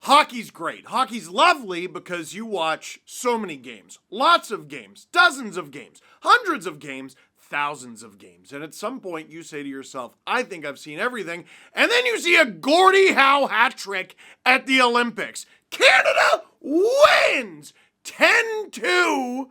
Hockey's great. Hockey's lovely because you watch so many games, lots of games, dozens of games, hundreds of games, thousands of games. And at some point you say to yourself, I think I've seen everything. And then you see a Gordie Howe hat trick at the Olympics. Canada wins 10-2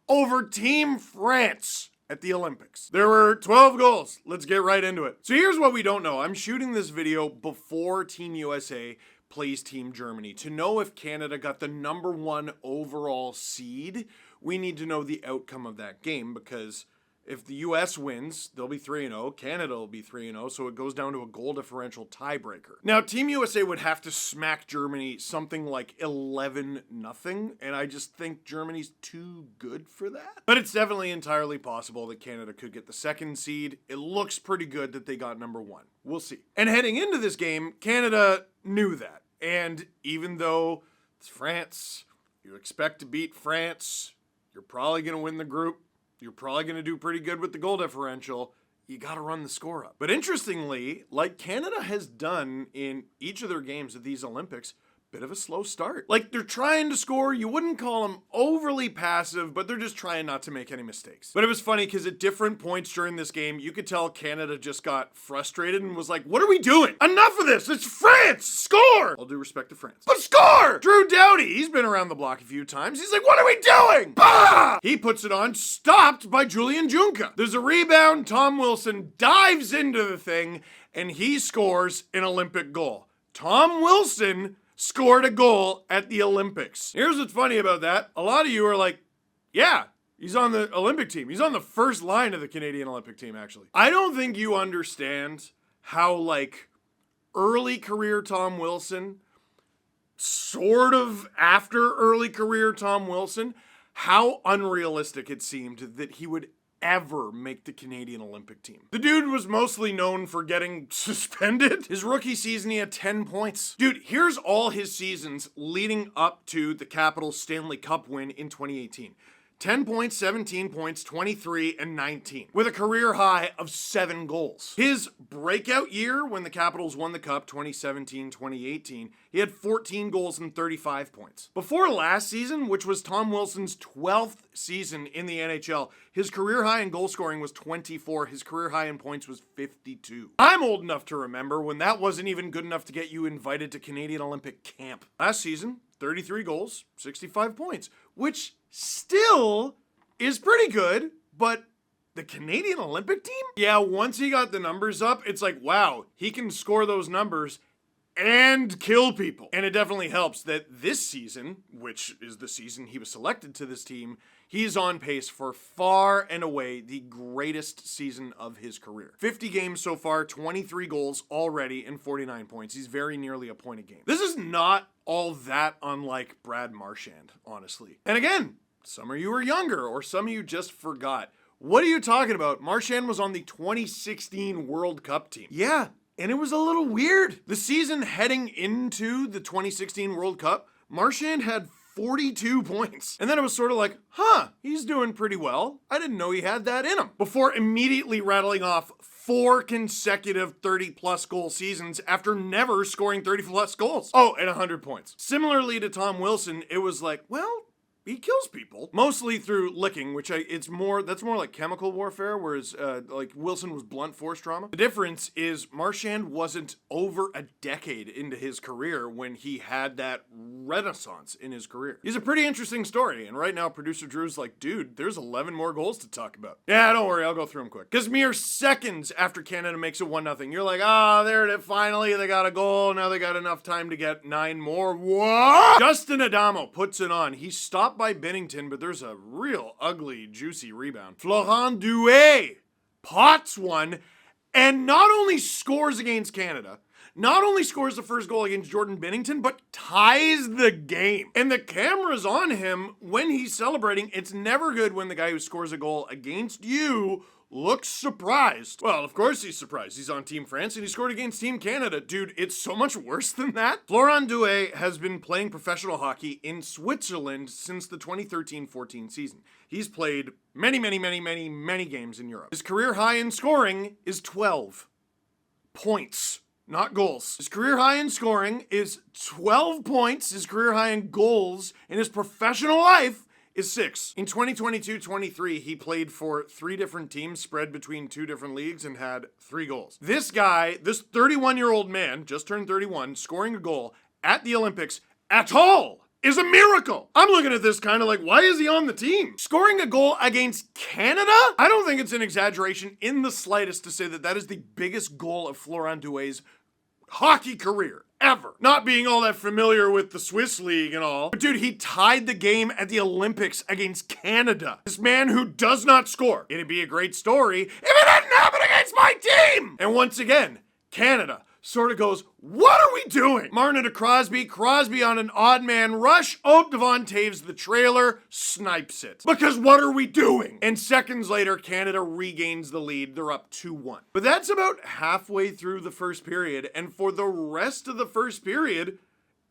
over Team France at the Olympics. There were 12 goals. Let's get right into it. So here's what we don't know. I'm shooting this video before Team USA plays Team Germany. To know if Canada got the #1 overall seed, we need to know the outcome of that game, because if the US wins, they'll be 3-0. Canada will be 3-0, so it goes down to a goal differential tiebreaker. Now, Team USA would have to smack Germany something like 11-0, and I just think Germany's too good for that. But it's definitely entirely possible that Canada could get the 2nd seed. It looks pretty good that they got #1. We'll see. And heading into this game, Canada knew that. And even though it's France, you expect to beat France, you're probably going to win the group, you're probably going to do pretty good with the goal differential, you got to run the score up. But interestingly, like Canada has done in each of their games at these Olympics, bit of a slow start. Like, they're trying to score. You wouldn't call them overly passive, but they're just trying not to make any mistakes. But it was funny because at different points during this game, you could tell Canada just got frustrated and was like, what are we doing? Enough of this. It's France. Score. All due respect to France. But score! Drew Doughty, he's been around the block a few times. He's like, what are we doing? Bah! He puts it on, stopped by Julian Junka. There's a rebound. Tom Wilson dives into the thing, and he scores an Olympic goal. Tom Wilson scored a goal at the Olympics. Here's what's funny about that. A lot of you are like, yeah, he's on the Olympic team. He's on the first line of the Canadian Olympic team, actually. I don't think you understand how, like, early career Tom Wilson, sort of after early career Tom Wilson, how unrealistic it seemed that he would ever make the Canadian Olympic team. The dude was mostly known for getting suspended. His rookie season, he had 10 points. Dude, here's all his seasons leading up to the Capitals Stanley Cup win in 2018. 10 points, 17 points, 23, and 19, with a career high of 7 goals. His breakout year when the Capitals won the Cup, 2017-2018, he had 14 goals and 35 points. Before last season, which was Tom Wilson's 12th season in the NHL, his career high in goal scoring was 24. His career high in points was 52. I'm old enough to remember when that wasn't even good enough to get you invited to Canadian Olympic camp. Last season, 33 goals, 65 points, which still is pretty good, but the Canadian Olympic team? Yeah, once he got the numbers up, it's like, wow, he can score those numbers and kill people. And it definitely helps that this season, which is the season he was selected to this team, he's on pace for far and away the greatest season of his career. 50 games so far, 23 goals already, and 49 points. He's very nearly a point a game. This is not all that unlike Brad Marchand, honestly. And again, some of you are younger, or some of you just forgot. What are you talking about? Marchand was on the 2016 World Cup team. Yeah, and it was a little weird. The season heading into the 2016 World Cup, Marchand had 42 points. And then it was sort of like, huh, he's doing pretty well. I didn't know he had that in him. Before immediately rattling off 4 consecutive 30-plus goal seasons after never scoring 30-plus goals. Oh, and 100 points. Similarly to Tom Wilson, it was like, well, he kills people, mostly through licking, which that's more like chemical warfare, whereas like Wilson was blunt force trauma. The difference is Marchand wasn't over a decade into his career when he had that renaissance in his career. He's a pretty interesting story, and right now producer Drew's like, dude, there's 11 more goals to talk about. Yeah, don't worry, I'll go through them quick. Because mere seconds after Canada makes it 1-0, you're like, there it is, finally they got a goal, now they got enough time to get 9 more. What? Justin Adamo puts it on. He stopped by Bennington, but there's a real ugly, juicy rebound. Florent Douay pots one and not only scores against Canada, not only scores the first goal against Jordan Bennington, but ties the game. And the camera's on him when he's celebrating. It's never good when the guy who scores a goal against you looks surprised. Well, of course he's surprised. He's on Team France and he scored against Team Canada. Dude, it's so much worse than that. Florent Douay has been playing professional hockey in Switzerland since the 2013-14 season. He's played many games in Europe. His career high in scoring is 12 points. not goals. His career high in scoring is 12 points. His career high in goals in his professional life is 6. In 2022-23, he played for 3 different teams spread between 2 different leagues and had 3 goals. This guy, this 31-year-old man, just turned 31, scoring a goal at the Olympics at all is a miracle. I'm looking at this kind of like, why is he on the team? Scoring a goal against Canada? I don't think it's an exaggeration in the slightest to say that that is the biggest goal of Florent Douay's hockey career ever. Not being all that familiar with the Swiss league and all. But dude, he tied the game at the Olympics against Canada. This man who does not score. It'd be a great story if it hadn't happened against my team. And once again, Canada sort of goes, what are we doing? Marchand to Crosby. Crosby on an odd man rush. Oh, Devon Taves, the trailer, snipes it. Because what are we doing? And seconds later, Canada regains the lead. They're up 2-1. But that's about halfway through the first period. And for the rest of the first period,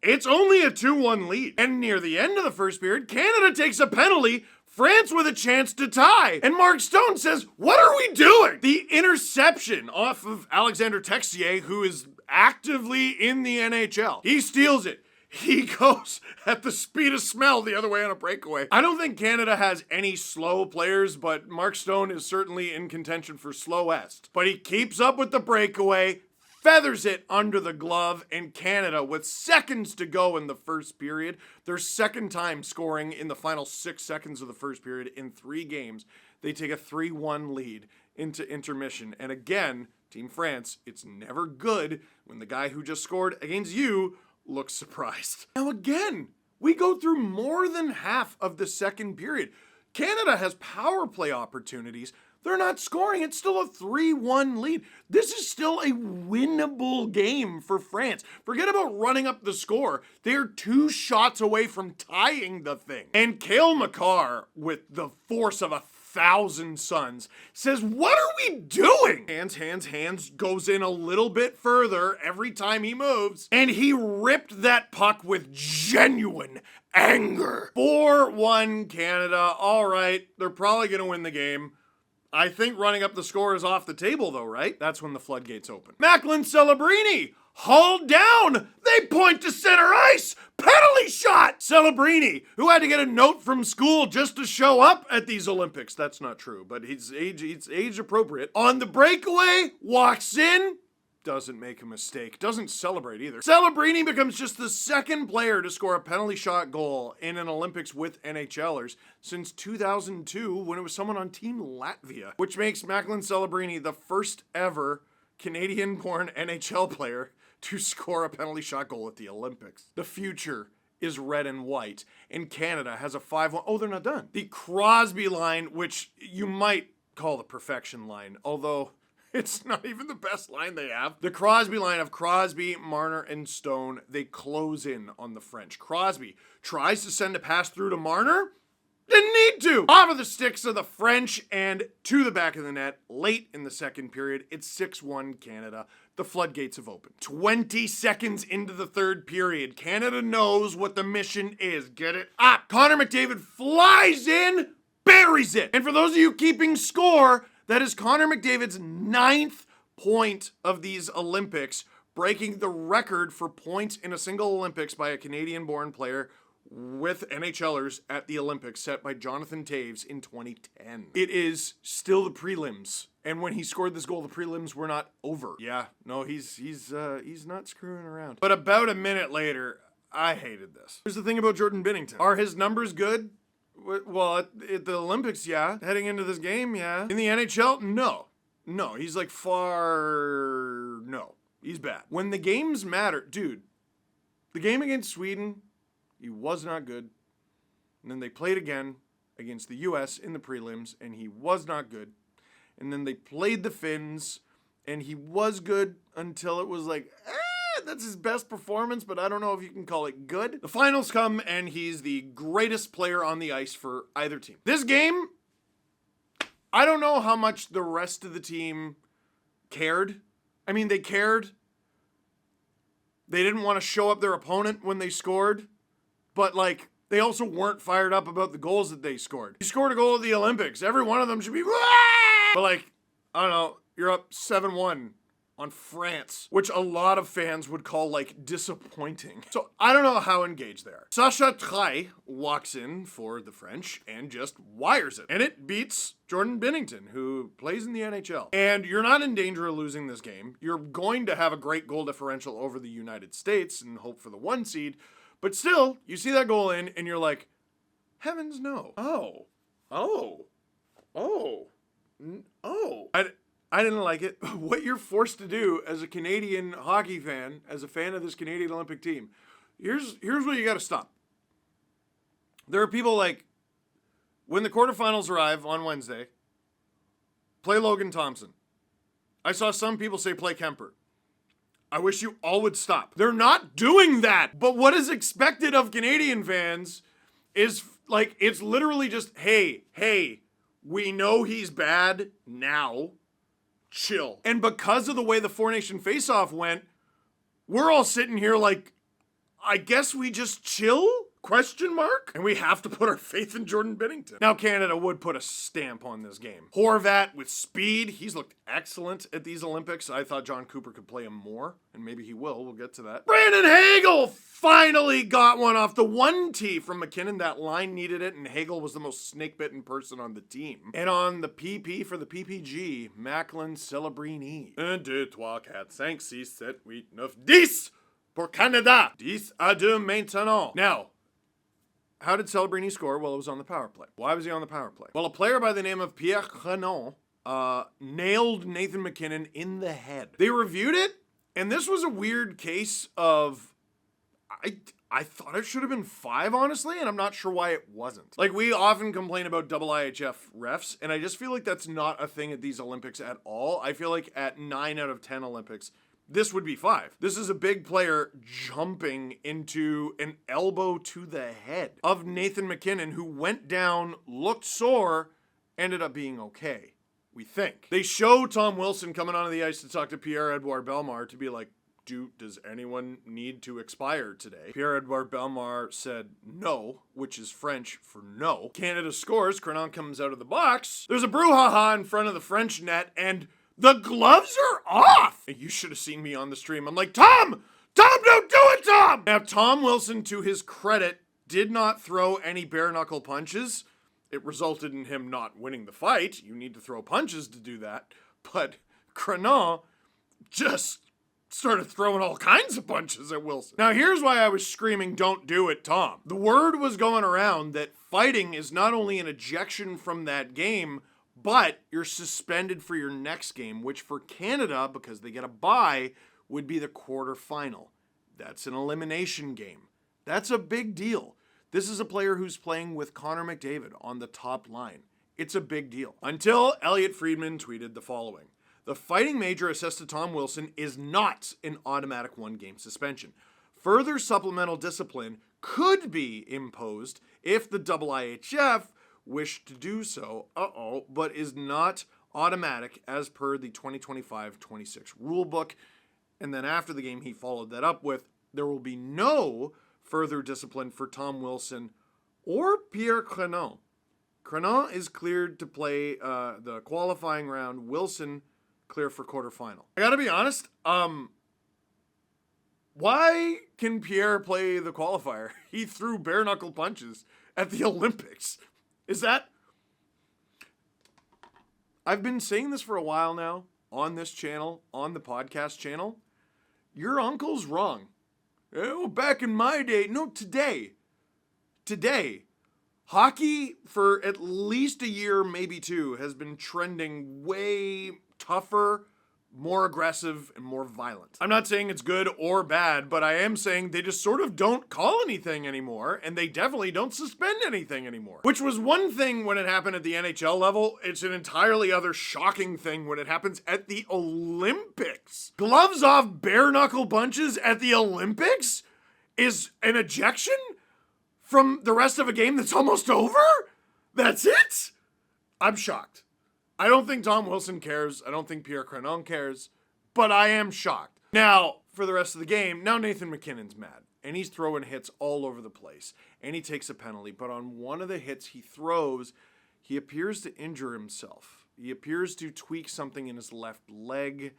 it's only a 2-1 lead. And near the end of the first period, Canada takes a penalty, France with a chance to tie. And Mark Stone says, what are we doing? The interception off of Alexander Texier, who is actively in the NHL. He steals it. He goes at the speed of smell the other way on a breakaway. I don't think Canada has any slow players, but Mark Stone is certainly in contention for slowest. But he keeps up with the breakaway, feathers it under the glove, and Canada, with seconds to go in the first period, their second time scoring in the final 6 seconds of the first period in 3 games, they take a 3-1 lead into intermission. And again, Team France, it's never good when the guy who just scored against you looks surprised. Now again, we go through more than half of the second period. Canada has power play opportunities. They're not scoring. It's still a 3-1 lead. This is still a winnable game for France. Forget about running up the score. They're 2 shots away from tying the thing. And Cale Makar, with the force of 1,000 suns, says, what are we doing? Hands goes in a little bit further every time he moves. And he ripped that puck with genuine anger. 4-1 Canada. All right, they're probably going to win the game. I think running up the score is off the table, though, right? That's when the floodgates open. Macklin Celebrini, hauled down. They point to center ice. Penalty shot. Celebrini, who had to get a note from school just to show up at these Olympics. It's not true, but it's age appropriate. On the breakaway, walks in. Doesn't make a mistake. Doesn't celebrate either. Celebrini becomes just the second player to score a penalty shot goal in an Olympics with NHLers since 2002 when it was someone on Team Latvia, which makes Macklin Celebrini the first ever Canadian-born NHL player to score a penalty shot goal at the Olympics. The future is red and white, and Canada has a 5-1. Oh, they're not done. The Crosby line, which you might call the perfection line, although it's not even the best line they have. The Crosby line of Crosby, Marner, and Stone, they close in on the French. Crosby tries to send a pass through to Marner. Didn't need to. Off of the sticks of the French and to the back of the net late in the second period. It's 6-1 Canada. The floodgates have opened. 20 seconds into the third period. Canada knows what the mission is. Get it up. Connor McDavid flies in, buries it. And for those of you keeping score, that is Connor McDavid's 9th point of these Olympics, breaking the record for points in a single Olympics by a Canadian-born player with NHLers at the Olympics, set by Jonathan Taves in 2010. It is still the prelims, and when he scored this goal, the prelims were not over. Yeah, no, he's not screwing around. But about a minute later, I hated this. Here's the thing about Jordan Bennington. Are his numbers good? Well, at the Olympics, yeah. Heading into this game, yeah. In the NHL, no. No, he's like no. He's bad. When the games matter, dude, the game against Sweden, he was not good. And then they played again against the U.S. in the prelims, and he was not good. And then they played the Finns, and he was good until it was like, that's his best performance, but I don't know if you can call it good. The finals come, and he's the greatest player on the ice for either team. This game, I don't know how much the rest of the team cared. I mean, they cared. They didn't want to show up their opponent when they scored, but like, they also weren't fired up about the goals that they scored. You scored a goal at the Olympics. Every one of them should be, but like, I don't know, you're up 7-1. on France, which a lot of fans would call like disappointing. So I don't know how engaged they are. Sacha Trey walks in for the French and just wires it. And it beats Jordan Bennington, who plays in the NHL. And you're not in danger of losing this game. You're going to have a great goal differential over the United States and hope for the 1 seed. But still, you see that goal in and you're like, heavens no. I didn't like it. What you're forced to do as a Canadian hockey fan, as a fan of this Canadian Olympic team, here's what you got to stop. There are people like, when the quarterfinals arrive on Wednesday, play Logan Thompson. I saw some people say play Kemper. I wish you all would stop. They're not doing that. But what is expected of Canadian fans is like, it's literally just, hey, we know he's bad now. Chill. And because of the way the Four Nation Face-Off went, we're all sitting here like, I guess we just chill? Question mark? And we have to put our faith in Jordan Bennington. Now Canada would put a stamp on this game. Horvat with speed. He's looked excellent at these Olympics. I thought John Cooper could play him more, and maybe he will. We'll get to that. Brandon Hagel finally got one off the 1T from McKinnon. That line needed it, and Hagel was the most snake-bitten person on the team. And on the PP for the PPG, Macklin Celebrini. 1, 2, 3, 4, 5, 6, 7, 8, 9, 10 pour Canada. 10-2 maintenant. Now, how did Celebrini score? Well, it was on the power play. Why was he on the power play? Well, a player by the name of Pierre Renaud nailed Nathan MacKinnon in the head. They reviewed it, and this was a weird case of, I thought it should have been 5, honestly, and I'm not sure why it wasn't. Like, we often complain about double IHF refs, and I just feel like that's not a thing at these Olympics at all. I feel like at 9 out of 10 Olympics, this would be 5. This is a big player jumping into an elbow to the head of Nathan MacKinnon, who went down, looked sore, ended up being okay, we think. They show Tom Wilson coming onto the ice to talk to Pierre-Edouard Bellemare to be like, does anyone need to expire today? Pierre-Edouard Bellemare said no, which is French for no. Canada scores, Cronin comes out of the box. There's a brouhaha in front of the French net, and the gloves are off! You should have seen me on the stream. I'm like, Tom, don't do it, Tom! Now, Tom Wilson, to his credit, did not throw any bare-knuckle punches. It resulted in him not winning the fight. You need to throw punches to do that. But Cronin just started throwing all kinds of punches at Wilson. Now, here's why I was screaming, don't do it, Tom. The word was going around that fighting is not only an ejection from that game, but you're suspended for your next game, which for Canada, because they get a bye, would be the quarterfinal. That's an elimination game. That's a big deal. This is a player who's playing with Connor McDavid on the top line. It's a big deal. Until Elliot Friedman tweeted the following. The fighting major assessed to Tom Wilson is not an automatic 1-game suspension. Further supplemental discipline could be imposed if the IIHF wish to do so, but is not automatic as per the 2025-26 rulebook. And then after the game, he followed that up with, there will be no further discipline for Tom Wilson or Pierre Cronin. Cronin is cleared to play the qualifying round. Wilson clear for quarterfinal. I gotta be honest, why can Pierre play the qualifier? He threw bare knuckle punches at the Olympics. Is that... I've been saying this for a while now, on this channel, on the podcast channel. Your uncle's wrong. Oh, back in my day. No, today. Hockey, for at least a year, maybe 2, has been trending way tougher, more aggressive, and more violent. I'm not saying it's good or bad, but I am saying they just sort of don't call anything anymore, and they definitely don't suspend anything anymore. Which was one thing when it happened at the NHL level. It's an entirely other shocking thing when it happens at the Olympics. Gloves off, bare knuckle punches at the Olympics is an ejection from the rest of a game that's almost over? That's it? I'm shocked. I don't think Tom Wilson cares. I don't think Pierre Cronin cares. But I am shocked. Now, for the rest of the game, now Nathan MacKinnon's mad. And he's throwing hits all over the place. And he takes a penalty. But on one of the hits he throws, he appears to injure himself. He appears to tweak something in his left leg.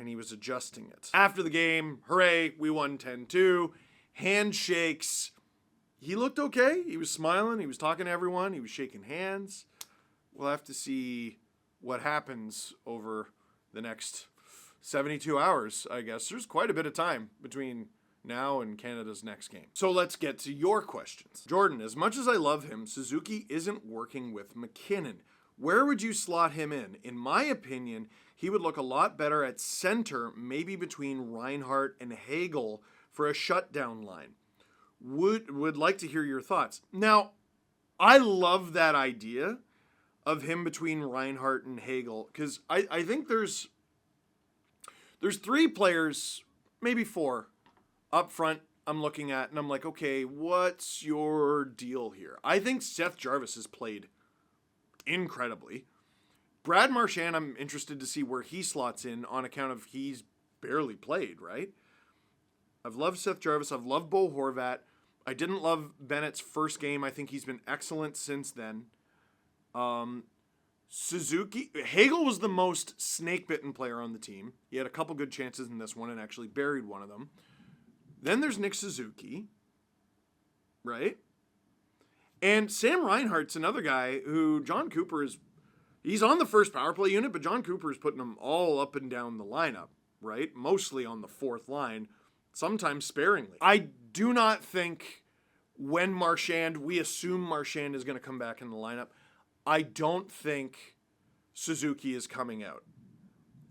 and he was adjusting it. After the game, hooray, we won 10-2. Handshakes. He looked okay. He was smiling. He was talking to everyone. He was shaking hands. We'll have to see what happens over the next 72 hours, I guess. There's quite a bit of time between now and Canada's next game. So let's get to your questions. Jordan, as much as I love him, Suzuki isn't working with McKinnon. Where would you slot him in? In my opinion, he would look a lot better at center, maybe between Reinhart and Hagel for a shutdown line. Would like to hear your thoughts. Now, I love that idea of him between Reinhart and Hagel, because I think there's 3 players, maybe 4, up front I'm looking at, and I'm like, okay, what's your deal here? I think Seth Jarvis has played incredibly. Brad Marchand, I'm interested to see where he slots in on account of he's barely played, right? I've loved Seth Jarvis. I've loved Bo Horvat. I didn't love Bennett's first game. I think he's been excellent since then. Suzuki, Hagel was the most snake-bitten player on the team. He had a couple good chances in this one and actually buried one of them. Then there's Nick Suzuki, right? And Sam Reinhart's another guy who John Cooper he's on the first power play unit, but John Cooper is putting them all up and down the lineup, right? Mostly on the 4th line, sometimes sparingly. I do not think when we assume Marchand is going to come back in the lineup, I don't think Suzuki is coming out.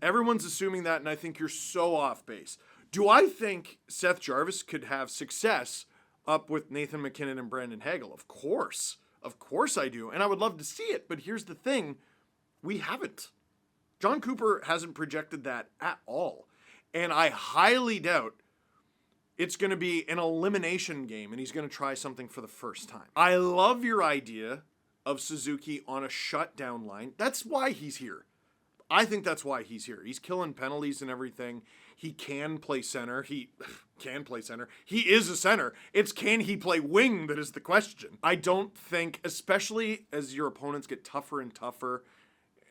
Everyone's assuming that, and I think you're so off base. Do I think Seth Jarvis could have success up with Nathan McKinnon and Brandon Hagel? Of course. Of course I do. And I would love to see it, but here's the thing. We haven't. John Cooper hasn't projected that at all. And I highly doubt it's going to be an elimination game and he's going to try something for the first time. I love your idea of Suzuki on a shutdown line. That's why he's here. I think that's why he's here. He's killing penalties and everything. He can play center. He can play center. He is a center. It's can he play wing that is the question. I don't think, especially as your opponents get tougher and tougher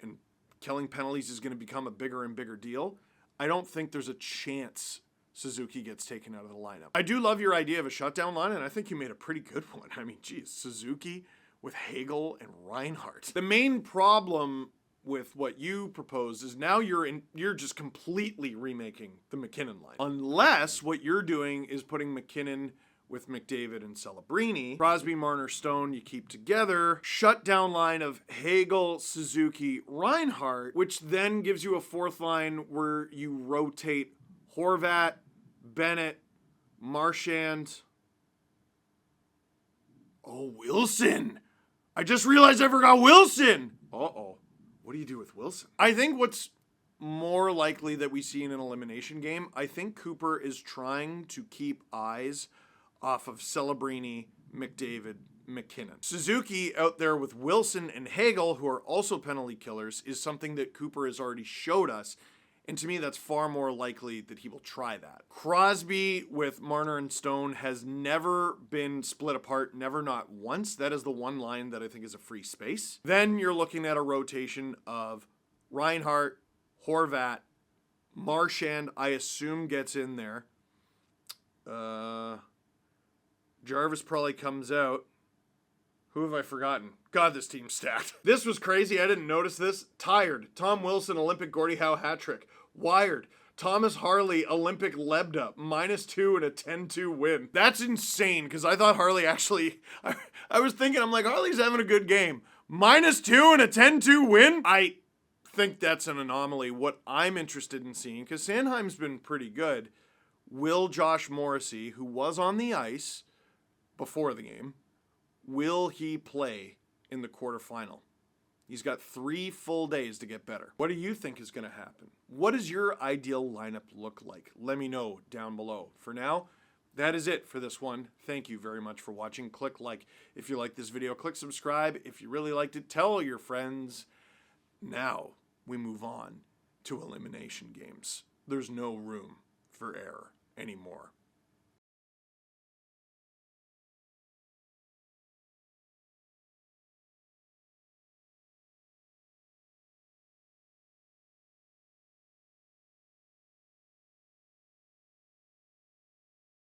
and killing penalties is going to become a bigger and bigger deal, I don't think there's a chance Suzuki gets taken out of the lineup. I do love your idea of a shutdown line, and I think you made a pretty good one. I mean, geez, Suzuki with Hagel and Reinhart. The main problem with what you propose is now you're just completely remaking the McKinnon line. Unless what you're doing is putting McKinnon with McDavid and Celebrini. Crosby, Marner, Stone, you keep together. Shutdown line of Hagel, Suzuki, Reinhart, which then gives you a 4th line where you rotate Horvat, Bennett, Marchand. Oh, Wilson. I just realized I forgot Wilson. Uh-oh. What do you do with Wilson? I think what's more likely that we see in an elimination game, I think Cooper is trying to keep eyes off of Celebrini, McDavid, McKinnon. Suzuki out there with Wilson and Hagel, who are also penalty killers, is something that Cooper has already showed us. And to me, that's far more likely that he will try that. Crosby with Marner and Stone has never been split apart, never not once. That is the one line that I think is a free space. Then you're looking at a rotation of Reinhart, Horvat, Marchand, I assume gets in there. Jarvis probably comes out. Who have I forgotten? God, this team's stacked. This was crazy. I didn't notice this. Tired. Tom Wilson, Olympic Gordie Howe hat trick. Wired. Thomas Harley, Olympic Lebda, -2 and a 10-2 win. That's insane, because I thought Harley actually... I was thinking, I'm like, Harley's having a good game. -2 and a 10-2 win? I think that's an anomaly. What I'm interested in seeing, because Sanheim's been pretty good, will Josh Morrissey, who was on the ice before the game, will he play in the quarterfinal? He's got 3 full days to get better. What do you think is going to happen? What does your ideal lineup look like? Let me know down below. For now, that is it for this one. Thank you very much for watching. Click like if you like this video. Click subscribe if you really liked it. Tell your friends. Now we move on to elimination games. There's no room for error anymore.